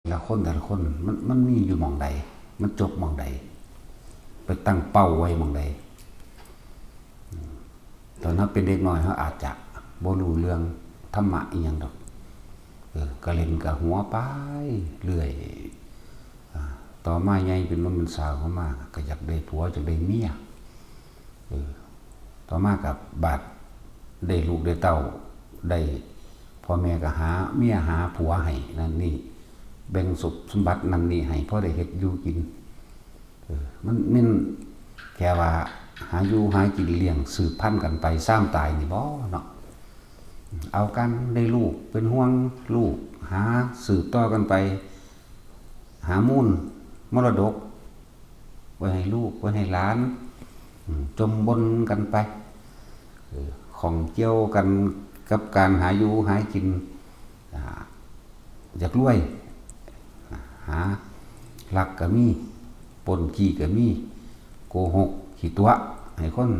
แต่ละคนมันมีอยู่หม่องใดมันจบหม่องใดไปตั้งเป้าไว้หม่องใดตอนนั้นเป็นเด็กน้อยเขาอาจจะบ่รู้เรื่องธรรมะอีหยังดอกก็เล่นกับหัวไปเรื่อยต่อมาใหญ่เป็นมันสาวเข้ามาก็อยากได้ผัวอยากได้เมียต่อมากับบาดได้ลูกได้เต้าได้พ่อแม่ก็หาเมียหาผัวให้นั่นนี่แบ่งสมบัตินั่นนี่ให้พ่อได้เฮ็ดอยู่กินมันแค่ว่าหาอยู่หากินเลี้ยงสืบพันธุ์กันไปซ้ำตายนี่บ่เนาะเอากันได้ลูกเป็นห่วงลูกหาสืบต่อกันไปหามูลมรดกไว้ให้ลูกไว้ให้หลานจมบนกันไปของเกี่ยวกันกับการหาอยู่หากินอยากรวยหาลักก็มีปนขี้ก็มีโกหกขี้ตัวให้คน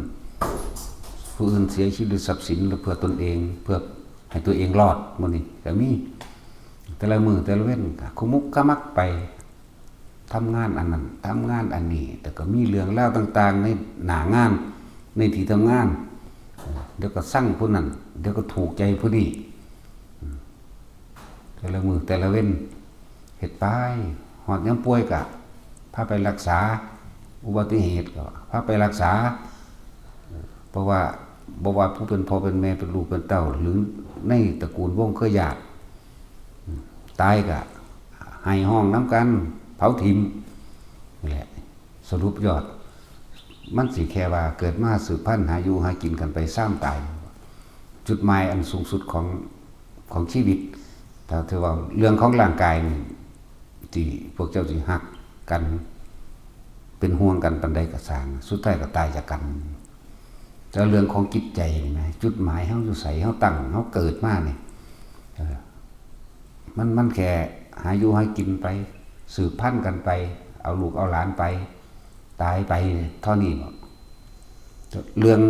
ผู้อื่นเสียชีวิตหรือทรัพย์สินหรือเพื่อตนเองเพื่อให้ตัวเองรอดมื้อนี้ก็มีแต่ละมื้อแต่ละเว้นก็คุมุกขมักไปทำงานอันนั้นทำงานอันนี้แต่ก็มีเรื่องเล่าต่างๆในหน้างานในที่ทำงานเดี๋ยวก็สั่งผู้นั้นเดี๋ยวก็ถูกใจผู้นี้แต่ละมื้อแต่ละเว้นเฮ็ดไปหอดยามป่วยก็พาไปรักษาอุบัติเหตุก็พาไปรักษาเพราะว่าบ่ว่าผู้เป็นพ่อเป็นแม่เป็นลูกเป็นเต้าหรือในตระกูลวงเครือญาติตายก็ให้ห้องน้ำกันเผาทิ่มนี่แหละสรุปยอดมันสิแค่ว่าเกิดมาสืบพันธุ์หาอยู่หากินกันไปซ้ำตายจุดหมายอันสูงสุดของชีวิตแต่ถือว่าเรื่องของร่างกายนี่ที่พวกเจ้าสิฮักกันเป็นห่วงกันปานใดก็สร้างสุดท้ายก็ตายจากกันแต่เรื่องของจิตใจนี่นะจุดหมายเฮาอยู่ไสเฮาตั้งเฮาเกิดมานี่มันแค่หาอยู่หากินไปสืบพันธุ์กันไปเอาลูกเอาหลานไปตายไปเท่านี้บ่เรื่อง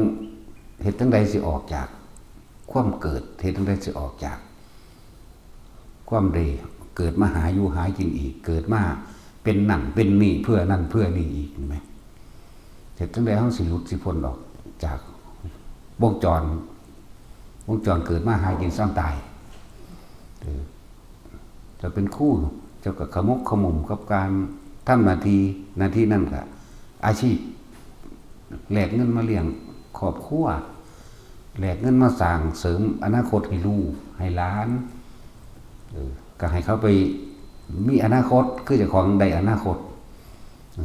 เฮ็ดจังใดสิออกจากความเกิดเฮ็ดจังใดสิออกจากความได้เกิดมาหาอยู่หากินอีกเกิดมาเป็นนั่นเป็นนี่เพื่อนั่นเพื่อนี่อีกเห็นไหมเฮ็ดจังใดเฮาสิหลุดสิพ้นออกจากวงจรเกิดมาหากินซ้ำตายจะเป็นคู่เจ้าก็ขมุกขมุมกับการทำหน้าที่นั่นก็อาชีพแลกเงินมาเลี้ยงครอบครัวแลกเงินมาสร้างเสริมอนาคตให้ลูกให้หลานก็ให้เขาไปมีอนาคตคือเจ้าของได้อนาคต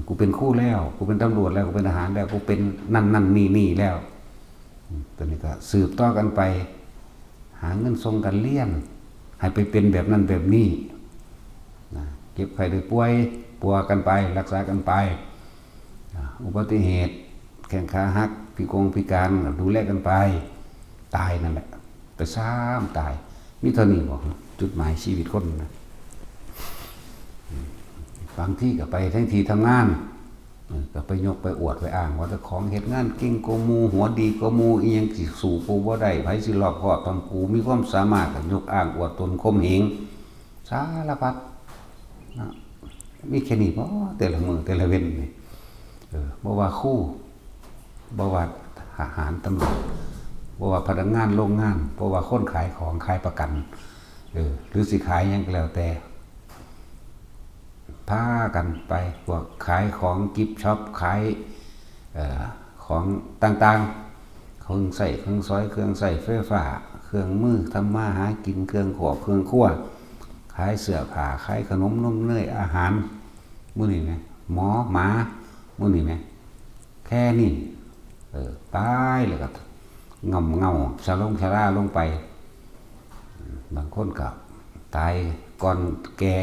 กูเป็นครูแล้วกูเป็นตำรวจแล้วกูเป็นทหารแล้วกูเป็นนั่นนี่แล้วตอนนี้ก็สืบต่อกันไปหาเงินส่งกันเลี้ยงให้ไปเป็นแบบนั้นแบบนี้เก็บไข้ได้ป่วยปัวกันไปรักษากันไปอุบัติเหตุแข้งขาหักพิการดูแลกันไปตายนั่นแหละแต่ซ้ำตายมีเท่านี้บอกจุดหมายชีวิตคนนะบางที่ก็ไปทั้งทีทำงานก็ไปยกไปอวดไปอ้างว่าแต่ของเหตุงานเก่งกว่าหมู่หัวดีกว่าหมู่อีหยังสิสู่กูบ่ได้ไผสิรอบคอบตอนกูมีความสามารถก็ยกอ้างอวดตนข่มเหงสารพัดมีแค่นี้บ่แต่ละมื้อแต่ละเว้นนี่บ่ว่าครูบ่ว่าทหารตำรวจบ่ว่าพนักงานโรงงานบ่ว่าคนขายของขายประกันหรือสิขายหยังก็แล้วแต่พากันไปพวกขายของกิฟต์ช็อปขายของต่างๆเครื่องใส่เครื่องซอยเครื่องใส่ไฟฟ้าเครื่องมือทำมาหากินเครื่องขวบเครื่องคั่วขายเสื้อผ้าขายขนมนมเนยอาหารมื้อนี้ไงหมอหมามื้อนี้ไงแค่นี้ตายเลยก็เงาชะล่าลงไปบางคนก็ตายก่อนแก่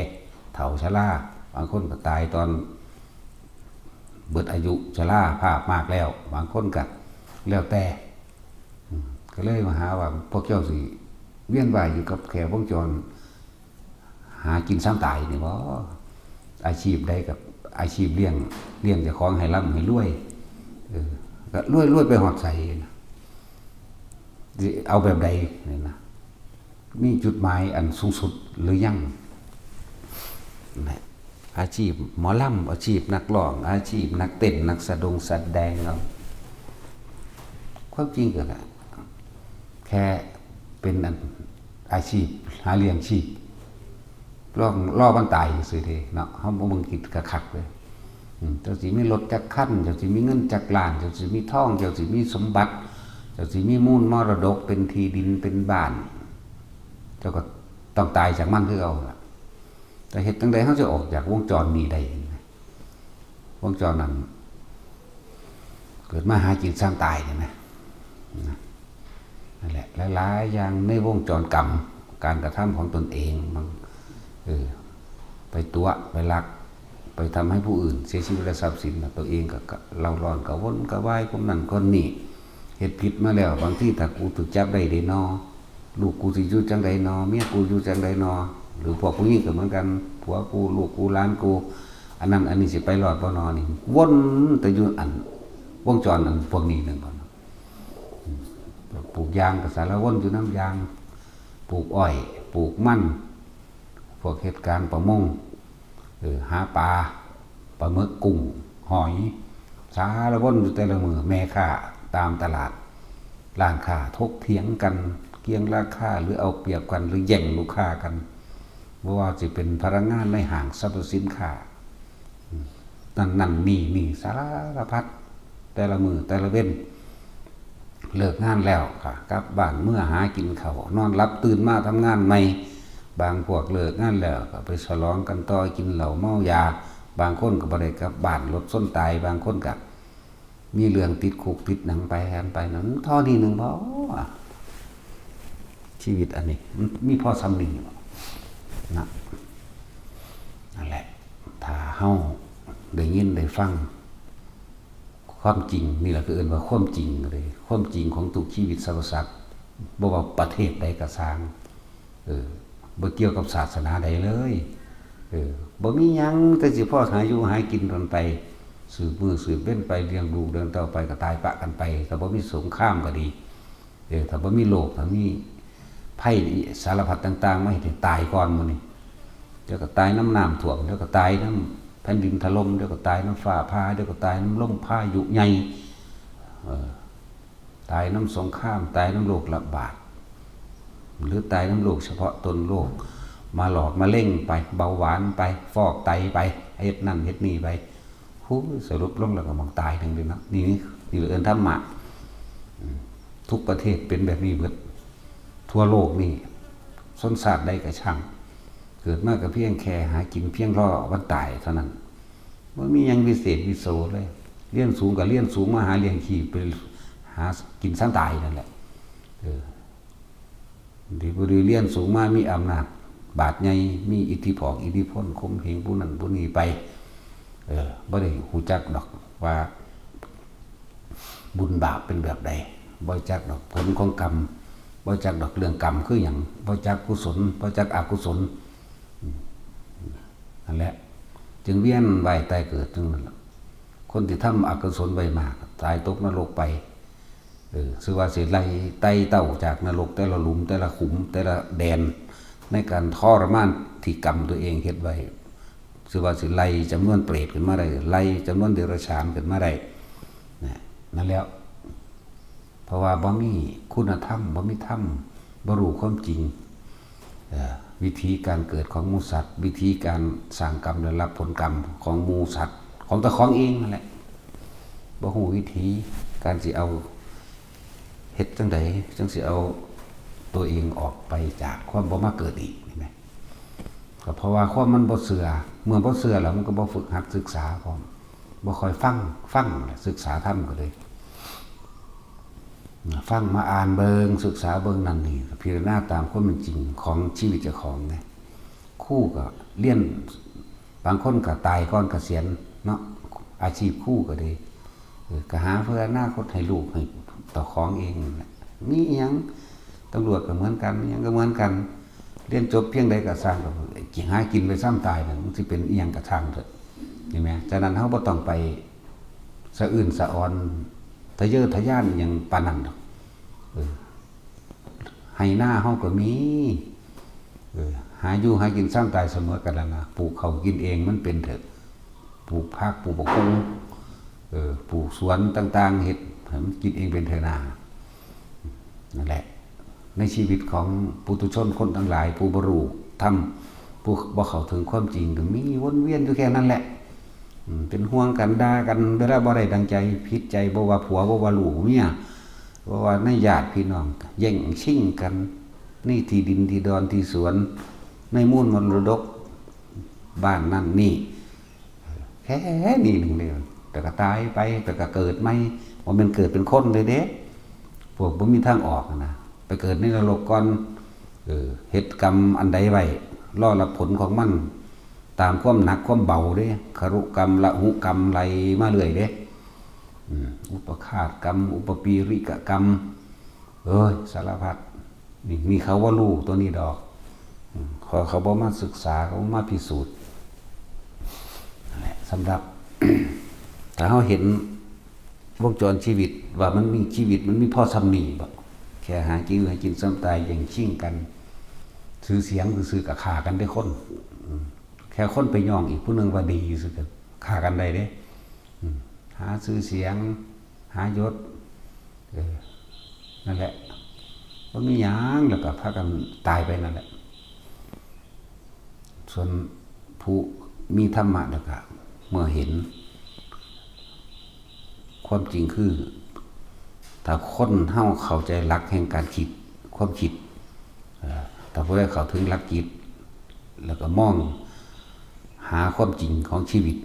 เฒ่าชราบางคนก็ตายตอนเบิดอายุชราภาพมากแล้วบางคนก็แล้วแต่ก็เลยมาหาว่าพวกเจ้าสิเวียนว่ายอยู่กับแขววงจรหากินซ้ำตายนี่บ่อาชีพใดกับอาชีพเลี้ยงเจ้าของให้ร่ำให้รวยก็รวยไปหอดใส่เอาแบบใดนี่นะมีจุดหมายอันสูงสุดหรือยัง นะอาชีพหมอลำอาชีพนักร้องอาชีพนักเต้นนักแสดงเราความจริงก็แหละแค่เป็นอาชีพหาเลี้ยงชีพล่อมันตายสิเดเนาะเขาบ่มึงกินกระคักเลยเจ้าสิมีรถจักรคันเจ้าสิมีเงินจักรล้านเจ้าสิมีทองเจ้าสิมีสมบัติเจ้าสิมีมูลมรดกเป็นที่ดินเป็นบ้านเจ้าก็ต้องตายจากมันคือเอาล่ะแต่เหตุจังใดเขาจะออกจากวงจรนี้ได้วงจรนั้นเกิดมาหากินสร้างตายเนี่ยนะนั่นแหละหลายๆอย่างในวงจรกรรมการกระทำของตนเองมันไปตัวไปลักไปทำให้ผู้อื่นเสียชีวิตและทรัพย์สินตัวเองก็เราร้อนกับวนกับวายคนนั้นคนนี้เหตุผิดมาแล้วบางที่ถ้ากูถูกจับได้เดนอลูกกูสิอยู่จังใดนอเมียกูอยู่จังใดนอหรือพวกผู้หญิงก็เหมือนกันผัวกูลูกกูหลานกูอันนั้นอันนี้สิไปรอดบ่นอนี่วนแต่อยู่อันวงจรอันพวกนี้นึงบ่ปลูกยางก็สารวนอยู่น้ำยางปลูกอ้อยปลูกมันพวกเหตุการณ์ประมงหาปลาหมึกกุ้งหอยสารวนอยู่แต่ละมือแม่ค้าตามตลาดร้านค้าทกเถียงกันเกี่ยงราคาหรือเอาเปรียบกันหรือแย่งลูกค้ากันเพราะว่าจะเป็นพนักงานในห้างสรรพสินค้านั่นนี่สารพัดแต่ละมือแต่ละเว้นเลิกงานแล้วค่ะกลับบ้านเมื่อหากินข้าวนอนรับตื่นมาทำงานใหม่บางพวกเลิกงานแล้วก็ไปฉลองกันต่อกินเหล้าเมายาบางคนก็บ่ได้กลับบ้านรถส้นตายบางคนก็มีเรื่องติดคุกติดหนังไปแทนไปนั้นท่อนี้หนึ่งเพราะชีวิตอันนี้มีพ่อซ้ำหนึ่งนะนั่นแหละถ้าเฮาได้ยินได้ฟังความจริงนี่แหละคือเอิ้นว่าความจริงเลยความจริงของทุกชีวิตสรรพสัตว์บ่ว่าประเทศใดก็สร้างบ่เกี่ยวกับศาสนาใดเลยบ่มีหยังแต่สิพ่อหาอยู่หากินกันไปสืบมือสืบเว้นไปเลี้ยงลูกเดินต่อไปก็ตายปะกันไปถ้าบ่มีสงครามก็ดีถ้าบ่มีโลกถ้ามีภัยสารพัดต่างๆไม่ให้ตายก่อนมื้อนี้เดี๋ยวก็ตายน้ำท่วมเดี๋ยวก็ตายน้ำแผ่นดินถล่มเดี๋ยวก็ตายน้ำฟ้าผ่าเดี๋ยวก็ตายน้ำลมพายุใหญ่ตายน้ำสงครามตายน้ำโรคระบาดหรือตายน้ำโรคเฉพาะตนโรคมาหลอกมาเล่งไปเบาหวานไปฟอกไตไปเฮ็ดนั่นเฮ็ดนี่ไปสรุปลงแล้วก็มองตายทั้งเดือนนะนี่เอิ้นธรรมะทุกประเทศเป็นแบบนี้เบิดทั่วโลกนี่ส้นศาสตร์ใดก็ช่างเกิดมาก็เพียงแค่หากินเพียงรอวันตายเท่านั้นบ่มีหยังวิเศษวิโสเลยเรียนสูงก็เรียนสูงมาหาเลี้ยงชีพไปหากินซ้ำตายนั่นแหละที่บ่ได้เรียนสูงมามีอำนาจบาดใหญ่มีอิทธิพลข่มเหงผู้นั้นผู้นี้ไปบ่ได้ฮู้จักดอกว่าบุญบาปเป็นแบบใดบ่จักดอกผลของกรรมบ่จักดอกเรื่องกรรมคือหยังบ่จักกุศลบ่จักอกุศลนั่นแหละจึงเวียนว่ายตายเกิดจึงนั้นคนที่ทำอกุศลไว้มากตายตกนรกไปชื่อว่าสิไล่ไต่เต้าจากนรกแต่ละหลุมแต่ละขุมแต่ละแดนในการทรมานที่กรรมตัวเองเฮ็ดไว้ชื่อว่าสิไล่จำนวนเปรตขึ้นมาได้ไล่จำนวนเดรัจฉานขึ้นมาได้นั่นแล้วเพราะว่าบ่มีคุณธรรมบ่มีธรรมบ่รู้ความจริงวิธีการเกิดของหมู่สัตว์วิธีการสร้างกรรมและรับผลกรรมของหมู่สัตว์ของตะของเองนั่นแหละบ่ฮู้วิธีการสิเอาเฮ็ดจังใดจังสิเอาตัวเองออกไปจากความบ่มาเกิดอีกนี่แหมก็เพราะว่าความมันบ่เชื่อเมื่อบ่เชื่อแล้วมันก็บ่ฝึกหัดศึกษาพร้อมบ่ค่อยฟังศึกษาธรรมก็เลยฟังมาอ่านเบิงศึกษาเบิงนั่นนี่พิจารณาตามความเป็นจริงของชีวิตเจ้าของไงคู่ก็เลี้ยนบางคนก็ตายก่อนเกษียณเนาะอาชีพคู่ก็ดีก็หาเพื่ออนาคตให้ลูกให้ต่อของเองมีอีหยังตำรวจก็เหมือนกันอีหยังก็เหมือนกันเรียนจบเพียงใดก็สร้างก็หากินไปซ้ำตายมันสิเป็นอีหยังก็ช่างเถอะเห็นไหมฉะนั้นเฮาบ่ต้องไปสะอื้นสะออนทะเยอทะยานอย่างปานนั้นดอกให้หน้าเฮาก็มีห าอยู่หากินสร้างตายเสมอกันแล้วนะปลูกเขากินเองมันเป็นเถอะปลูกผักปลูกบกฮุงปลูกสวนต่างๆเห็ดให้มันกินเองเป็นเถอะนานั่นแหละในชีวิตของปุถุชนคนทั้งหลายผู้บรรลุธรรมผู้บ่เข้าถึงความจริงก็มีวนเวียนอยู่แค่นั้นแหละเป็นห่วงกันด่ากันเวลาบ่ได้ดังใจผิดใจบ่ว่าผัวบ่ว่าลูกเมียบ่ว่าในญาติพี่น้องแย่งชิงกันนี่ที่ดินที่ดอนที่สวนในมูลมรดกบ้านนั่นนี่แค่นี้หนึ่งเดียวแต่ก็ตายไปแต่ก็เกิดไม่ว่ามันเกิดเป็นคนเลยเด้พวกบ่มีทางออกนะไปเกิดในนรกก่อนเฮ็ดกรรมอันใดไว้รอรับผลของมันตามความหนักความเบาเด้ครุกรรมละหุกรรมไหลมาเรื่อยเด้อุปฆาตกรรมอุปปีริกกรรมสารพัดนี่เขาว่ารู้ตัวนี้ดอกเขาบอกมาศึกษาเขามาพิสูจน์นั่นแหละสำหรับ ถ้าเขาเห็นวงจรชีวิตว่ามันมีชีวิตมันมีพ่อสำนีบอกแค่หากินให้กินซ้ำตายอย่างชิ่งกันซื้อเสียงซื้อกับขากันได้คนแค่คนไปย่องอีกผู้หนึ่งว่าดีซื้อกันขากันได้เด้หาซื้อเสียงหายศนั่นแหละว่ามีหยังแล้วก็พากันตายไปนั่นแหละส่วนผู้มีธรรมะแล้วก็เมื่อเห็นความจริงคือถ้าคนเฮาเข้าใจหลักแห่งการคิดความคิดแต่พอได้เข้าถึงหลักจิตแล้วก็มองหาความจริงของชีวิต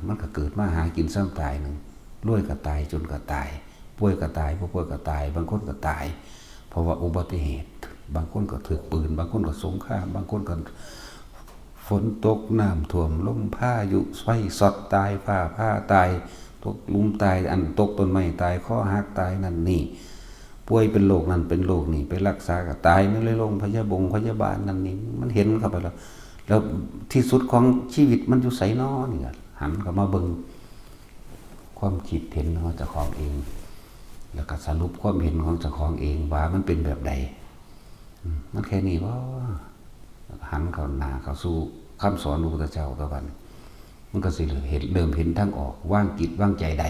มันก็เกิดมาหากินซ้ำตายหนึ่งรวยก็ตายจนก็ตายป่วยก็ตายผู้ป่วยก็ตายบางคนก็ตายเพราะว่าอุบัติเหตุบางคนก็ถูกปืนบางคนก็สงครามบางคนก็ฝนตกน้ำท่วมลมพายุไฟสอดตายผ้าตายตกลุมตายอันตกต้นไม้ตายข้อหักตายนั่นนี่ป่วยเป็นโรคนั่นเป็นโรคนี่ไปรักษาก็ตายไม่เลยโรงพยาบาลนั่นนี่มันเห็นเข้าไปแล้วที่สุดของชีวิตมันอยู่ไสน้อนี่หันเข้ามาเบิ่งความคิดเห็นของเจ้าของเองแล้วก็สรุปความเห็นของเจ้าของเองว่ามันเป็นแบบใดมันแค่นี้ว่าหันเข้าหน้าเข้าสู่คำสอนพระพุทธเจ้าต่อกันมันก็สิเริ่มเห็นทางออกว่างจิตว่างใจได้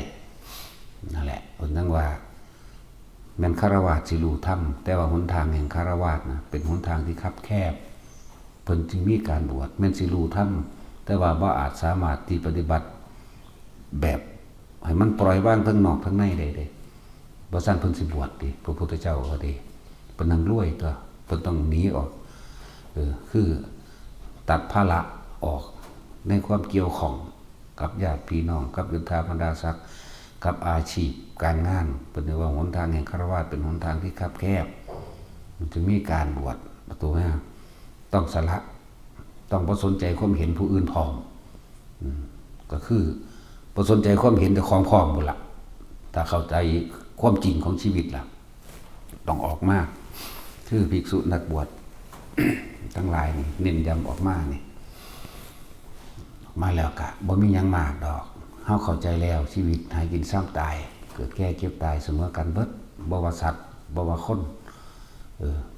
นั่นแหละคนนั่งว่าแม่นคฤหัสถ์สิรู้ธรรมแต่ว่าหนทางแห่งคฤหัสถ์นะเป็นหนทางที่คับแคบเพิ่นจึงมีการบวชแม่นสิรู้ธรรมแต่ว่าบ่อาจสามารถที่ปฏิบัติแบบให้มันปล่อยวางทั้งนอกทั้งในได้เด้บ่ซั่นเพิ่นสิบวชดิพระพุทธเจ้าก็ดีเพิ่นนั่งรวยตัวเพิ่นต้องหนีออกคือตัดภาระออกในความเกี่ยวข้องกับญาติพี่น้องกับยุทธาบรรดาศักดิ์กับอาชีพการงานเป็นว่าหนทางแห่งคฤหัสถ์เป็นหนทางที่คับแคบมันจึงมีการบวชประตูห้าต้องสละต้องบ่สนใจความเห็นผู้อื่นพร้อมก็คือบ่สนใจความเห็นแต่ของพร้อมหมดละถ้าเข้าใจความจริงของชีวิตล่ะต้องออกมาคือภิกษุนักบวช ทั้งหลายนี่เน้นย้ำออกมานี่มาแล้วกะบ่มีหยังมากดอกเฮาเข้าใจแล้วชีวิตหากินซ้ำตายเกิดแก่เก็บตายเสมอกันเบิดบ่ว่าสัตว์บ่ว่าคน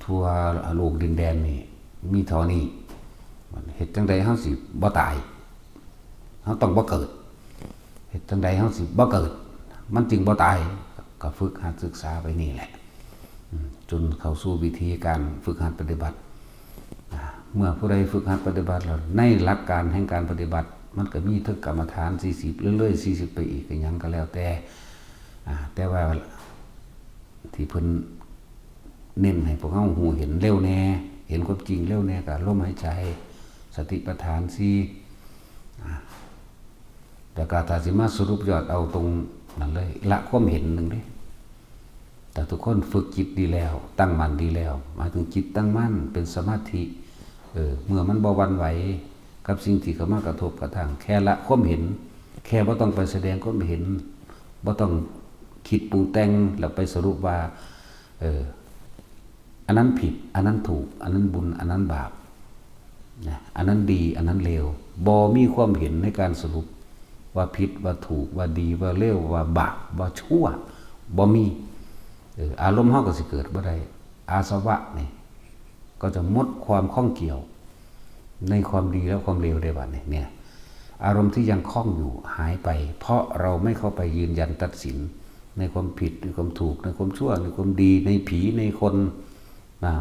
ทั่วโลกดินแดนนี่มีเท่านี้เฮ็ดจังใดเฮาสิบ่ตายเฮาต้องบ่เกิดเฮ็ดจังใดเฮาสิบ่เกิดมันจึงบ่ตายก็ฝึกหัดศึกษาไปนี่แหละจนเข้าสู่วิธีการฝึกหัดปฏิบัติเมื่อผู้ใดฝึกหัดปฏิบัติแล้วในหลักการแห่งการปฏิบัติมันก็มีทั้งกรรมฐาน40เรื่อยๆ40ไปอีกก็ยังก็แล้วแต่ว่าที่เพิ่นเน้นให้พวกเฮาหูเห็นเร็วแน่เห็นความจริงเร็วแน่ก็ลมหายใจสติปัฏฐานแต่ก็ถ้าสิมาสรุปยอดเอาตรงนั้นเลยละความเห็นนึงเด้แต่ทุกคนฝึกจิตดีแล้วตั้งมั่นดีแล้วหมายถึงจิตตั้งมั่นเป็นสมาธิเมื่อมันบ่หวั่นไหวกับสิ่งที่เข้ามากระทบกระทั่งแค่ละความเห็นแค่บ่ต้องไปแสดงความเห็นบ่ต้องคิดปรุงแต่งแล้วไปสรุปว่าอันนั้นผิดอันนั้นถูกอันนั้นบุญอันนั้นบาปนะอันนั้นดีอันนั้นเลวบ่มีความเห็นในการสรุปว่าผิดว่าถูกว่าดีว่าเลวว่าบาปว่าชั่วบ่มีอารมณ์เฮาก็สิเกิดบ่ได้อาสวะนี่ก็จะหมดความข้องเกี่ยว ในความดีและความเลวได้บัดนี้เนี่ยอารมณ์ที่ยังคล้องอยู่หายไปเพราะเราไม่เข้าไปยืนยันตัดสินในความผิดในความถูกในความชั่วในความดีในผีในคน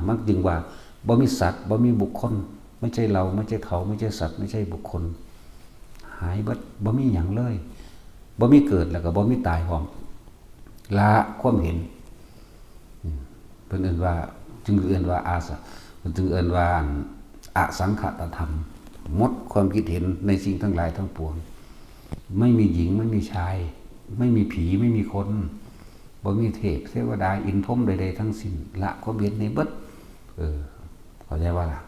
มักจึงว่าบ่มีสัตว์บ่มีบุคคลไม่ใช่เราไม่ใช่เขาไม่ใช่สัตว์ไม่ใช่บุคคลหายเบิดบ่มีหยังเลยบ่มีเกิดแล้วก็บ่มีตายพร้อมละความเห็นเพิ่นเอิ้นว่าจึงเอิ้นว่าอาสะเพิ่นจึงเอิ้นว่าอสังขตธรรมหมดความคิดเห็นในสิ่งทั้งหลายทั้งปวงไม่มีหญิงไม่มีชายไม่มีผีไม่มีคนบ่มีเทพเทวดาอินทร์พรหมใดๆทั้งสิ้นละความเห็นในเบิดเข้าใจว่าล่ะ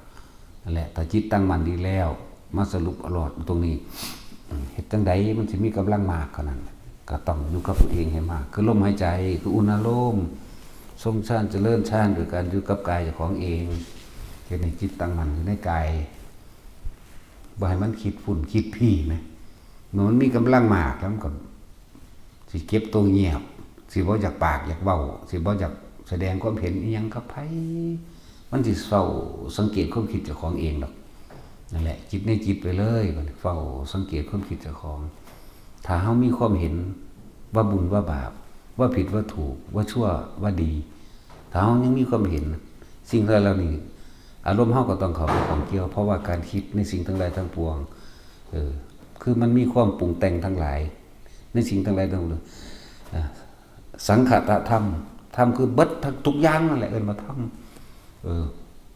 นั่นแหละแต่จิตตั้งมั่นดีแล้วมาสรุปอรรถตรงนี้เฮ็ดจังใดมันสิมีกำลังมากขนาดนั้นก็ต้องอยู่กับตัวเองให้มากคือลมหายใจคืออุณโลมทรงฌานเจริญฌานโดยการอยู่กับกายเจ้าของเองเฮ็ดให้จิตตั้งมั่นอยู่ในกายบ่ให้มันคิดฝุ่นคิดพี่ไหมมันมีกำลังมากแล้วมันก็สิเก็บตัวเงียบสิบ่อยากปากอยากเว้าสิบ่อยากแสดงความเห็นอีหยังกับไผมันสิเฝ้าสังเกตความคิดเจ้าของเองดอกนั่นแหละจิตในจิตไปเลยเฝ้าสังเกตความคิดเจ้าของถ้าเฮามีความเห็นว่าบุญว่าบาปว่าผิดว่าถูกว่าชั่วว่าดีถ้าเฮายังมีความเห็นสิ่งเหล่านี้อารมณ์เฮาก็ต้องเข้าไปของเกี่ยวเพราะว่าการคิดในสิ่งทั้งหลายทั้งปวงคือมันมีความปรุงแต่งทั้งหลายในสิ่งทั้งหลายทั้งปวงสังขตธรรมธรรมคือเบิดทุกอย่างนั่นแหละเอิ้นว่าธรรม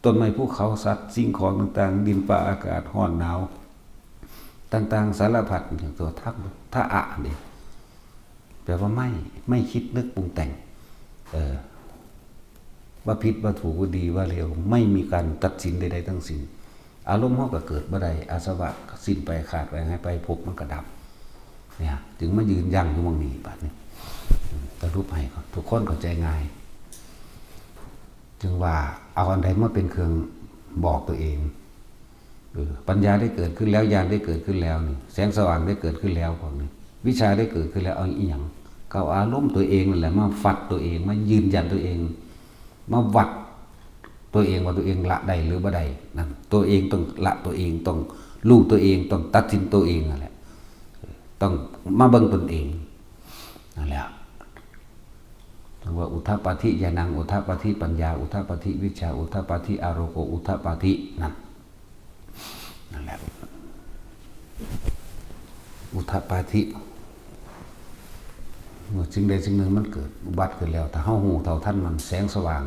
ต้นไม้ภูเขาสัตว์สิ่งของต่างๆดินฟ้าอากาศร้อนหนาวต่างๆสารพัดอย่างตัวธรรมถ้านี่แปลว่าไม่คิดนึกปรุงแต่งว่าผิดว่าถูกว่าดีว่าเลวไม่มีการตัดสินใดๆทั้งสิ้นอารมณ์เฮาก็เกิดบ่ได้อาสวะสิ้นไปขาดไปหายไปภพมันก็ดับเนี่ยจึงมายืนยันอยู่ตรงนี้บัดนี้สรุปให้ทุกคนเข้าใจง่ายจึงว่าเอาอันใดมาเป็นเครื่องบอกตัวเองปัญญาได้เกิดขึ้นแล้วญาณได้เกิดขึ้นแล้วนี่แสงสว่างได้เกิดขึ้นแล้วพวกนี้วิชาได้เกิดขึ้นแล้วเอาอีหยังก็เอาอารมณ์ตัวเองนั่นแหละมาฟัดตัวเองมายืนยันตัวเองมาวัดตัวเองว่าตัวเองละได้หรือบ่ได้นั่นตัวเองต้องละตัวเองต้องรู้ตัวเองต้องตัดสินตัวเองนั่นแหละต้องมาเบิ่งตนเองนั่นแหละว่าอุทธัปปาธิญาณังอุทธัปปาธิปัญญาอุทธัปปาธิวิชาอุทธัปปาธิอารโกอุทธัปปาธินั่นแหละอุทธัปปาธิเมื่อสิ่งใดสิ่งหนึ่งมันเกิดอุบัติขึ้นแล้วถ้าเฮาฮู้เท่าทันมันแสงสว่าง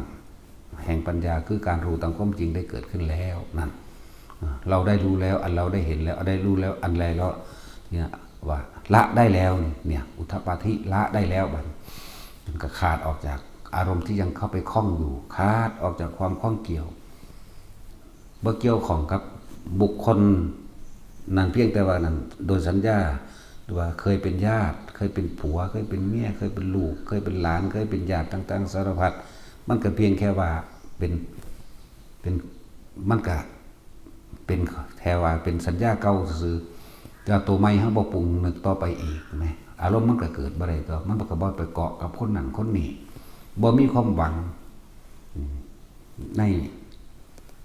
แห่งปัญญาคือการรู้ตามความจริงได้เกิดขึ้นแล้วนั่นเราได้รู้แล้วอันเราได้เห็นแล้วได้รู้แล้วอันแล้วเนี่ยว่าละได้แล้วเนี่ยอุทธัปปาธิละได้แล้วบัดมันก็ขาดออกจากอารมณ์ที่ยังเข้าไปคล้องอยู่ขาดออกจากความคล้องเกี่ยวบ่เกี่ยวของกับบุคคลนั่นเพียงแต่ว่านั่นโดยสัญญาว่าเคยเป็นญาติเคยเป็นผัวเคยเป็นเมียเคยเป็นลูกเคยเป็นหลานเคยเป็นญาติต่างๆสารพัดมันก็เพียงแค่ว่าเป็นมันก็เป็นแค่ว่าเป็นสัญญาเก่าซื่อแต่ตัวใหม่เฮาบ่ปรุงนึกต่อไปอีกแม่อารมณ์มันก็เกิดบ่ได้ต่อมันก็บ่ไปเกาะกับคนนั้นคนนี้บ่มีความหวังใ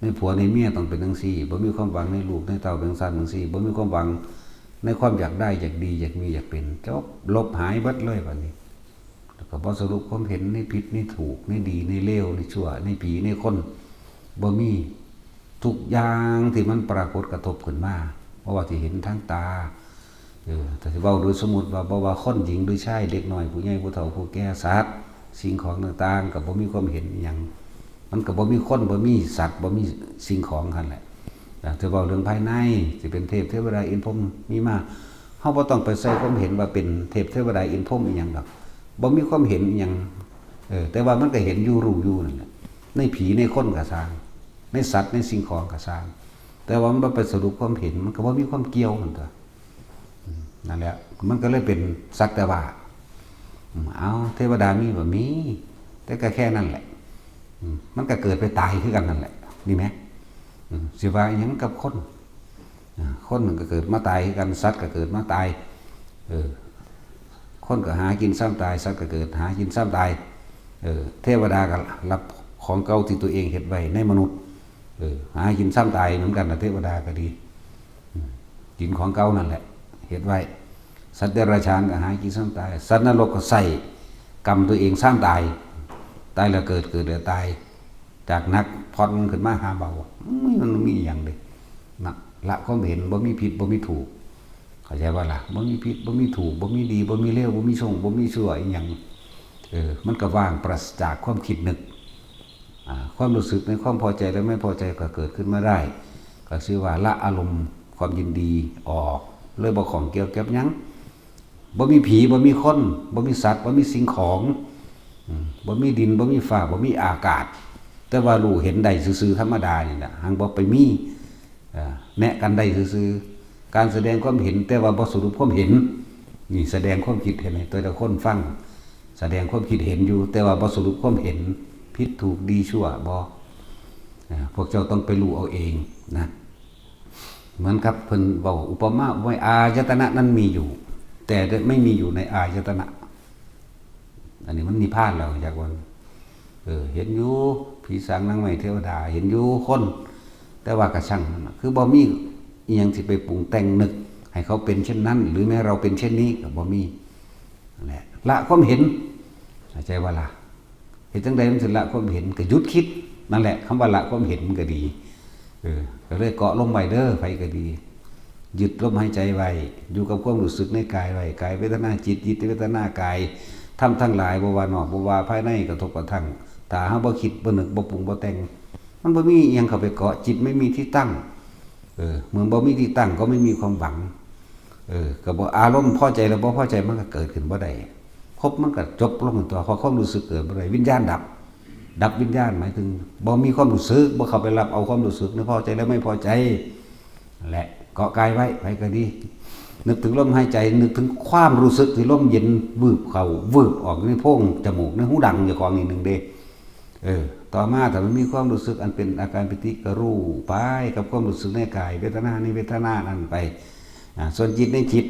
นผัวในเมียต้องเป็นจังซี่บ่มีความหวังในลูกในเต้าเป็นซั่นจังซี่บ่มีความหวังในความอยากได้อยากดีอยากมีอยากเป็นจบลบหายเบิดเลยบัดนี้แล้วก็บ่สรุปความเห็นในผิดในถูกในดีในเลวในชั่วในผีในคนบ่มีทุกอย่างที่มันปรากฏกระทบขึ้นมาเพราะว่าที่เห็นทางตาแต่สิเว้าโดยสมมุติว่าบ่ว่าคนหญิงหรือชายเด็กน้อยผู้ใหญ่ผู้เฒ่าผู้แก่สัตว์สิ่งของต่างๆก็บ่มีความเห็นหยังมันก็บ่มีคนบ่มีสัตว์บ่มีสิ่งของหั่นแหละแต่เว้าเรื่องภายในสิเป็นเทพเทวดาอินทร์พรหมมีมาเฮาบ่ต้องไปใส่ความเห็นว่าเป็นเทพเทวดาอินทร์พรหมอีหยังดอกบ่มีความเห็นอีหยังแต่ว่ามันก็เห็นอยู่รู้อยู่นั่นแหละในผีในคนก็สร้างในสัตว์ในสิ่งของก็สร้างแต่ว่ามันไปสรุปความเห็นมันก็บ่มีความเกี่ยวนั่นตัวนั่นแหละมันก็เลยเป็นสักแต่ว่าเอาเทวดามีบ่มีแต่ก็แค่นั้นแหละมันก็เกิดไปตายคือกันนั่นแหละนี่ไหมสิว่าอีหยังกับคนมันก็เกิดมาตายคือกันสัตว์ก็เกิดมาตายคนก็หากินซ้ำตายสัตว์ก็เกิดหากินซ้ำตายเทวดาก็รับของเก่าที่ตัวเองเฮ็ดไว้ในมนุษย์ หากินซ้ำตายเหมือนกันนะเทวดาก็ดีกินของเก่านั่นแหละเหตุไว้สัตว์เดรัจฉานก็หากินซ้ำตายสัตว์นรกก็ใส่กรรมตัวเองซ้ำตายตายแล้วเกิดแล้วตายจากนักพอดขึ้นมาหาเบามันมีอย่างเลยนะละความเห็นบ่มีผิดบ่มีถูกเข้าใจว่าล่ะบ่มีผิดบ่มีถูกบ่มีดีบ่มีเลวบ่มีชงบ่มีชั่วอีหยังมันก็ว่างปราศจากความคิดนึกความรู้สึกในความพอใจและไม่พอใจก็เกิดขึ้นมาได้ก็ชื่อว่าละอารมณ์ความยินดีออกเลยบ่ของเกี่ยวกับหยังบ่มีผีบ่มีคนบ่มีสัตว์บ่มีสิ่งของบ่มีดินบ่มีฟ้าบ่มีอากาศแต่ว่ารู้เห็นได้ซื่อๆธรรมดานี่แหละหังบ่ไปมีแนะกันได้ซื่อๆการแสดงความเห็นแต่ว่าบ่สรุปความเห็นนี่แสดงความคิดเห็นให้ตัวละคนฟังแสดงความคิดเห็นอยู่แต่ว่าบ่สรุปความเห็นผิดถูกดีชั่วบ่พวกเจ้าต้องไปรู้เอาเองนะเหมือนกับเพิ่นเว้าอุปมาไว้อายตนะนั้นมีอยู่แต่ไม่มีอยู่ในอายตนะอันนี้มันนิพพานแล้วจากวันเห็นอยู่ผีสางนางไม้เทวดาเห็นอยู่คนแต่ว่ากระชั่งนั่นคือบ่มีอีหยังสิไปปรุงแต่งนึกให้เขาเป็นเช่นนั้นหรือแม้เราเป็นเช่นนี้ก็บ่มีนั่นแหละละความเห็นเข้าใจว่าละเห็นจังใดมันสิละความเห็นก็หยุดคิดนั่นแหละคำว่าละความเห็นมันก็ดีก็เลยเกาะลงไว้เด้อไผก็ดีหยุดลมหายใจไว้อยู่กับความรู้สึกในกายไว้กายเวทนาจิตจิตเวทนากายทำทั้งหลายบ่ว่านอกบ่ว่าภายในกระทบกระทั่งถ้าหาบ่คิดบ่นึกบ่ปรุงบ่แต่งมันบ่มีอีหยังเข้าไปเกาะจิตไม่มีที่ตั้งเมื่อบ่มีที่ตั้งก็ไม่มีความหวังก็บ่อารมณ์พอใจแล้วบ่พอใจมันก็เกิดขึ้นบ่ได้ครบมันก็จบลงตัวพอความรู้สึกเกิดบ่ได้วิญญาณดับวิญญาณหมายถึงบ่มีความรู้สึกบ่เข้าไปรับเอาความรู้สึกนึกพอใจแล้วไม่พอใจแหละเกาะกายไว้ไปก็ดีนึกถึงลมหายใจนึกถึงความรู้สึกที่ลมเย็นวืบเข้าวืบออกในโพรงจมูกในหูดังอยู่ของอีกนึงเด้ต่อมาถ้ามันมีความรู้สึกอันเป็นอาการปิติก็รู้ไปกับความรู้สึกในกายเวทนาในเวทนานั่นไปส่วนจิตในจิต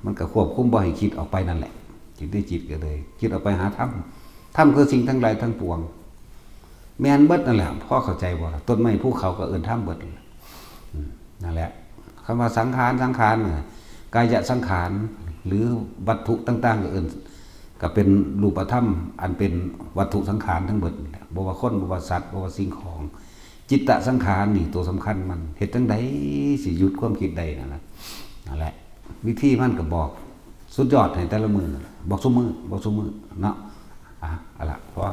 มันก็ควบคุมบ่ให้คิดออกไปนั่นแหละจิตในจิตก็เลยคิดออกไปหาธรรมคือสิ่งทั้งหลายทั้งปวงแม่นเบิดนั่นแหละพ่อเข้าใจบ่ต้นไม้ภูเขาก็เอิ้นธรรมเบิดนั่นแหละคำว่าสังขารกายสังขารหรือวัตถุต่างๆก็เอิ้นก็เป็นรูปธรรมอันเป็นวัตถุสังขารทั้งหมดบ่ว่าคนบ่ว่าสัตว์บ่ว่าสิ่งของจิตตสังขารนี่ตัวสำคัญมันเฮ็ดจังได๋สิหยุดความคิดได้นั่นแหละวิธีมันก็บอกสุดยอดให้แต่ละมื้อบอกซุมื้อเนาะอะล่ะพอ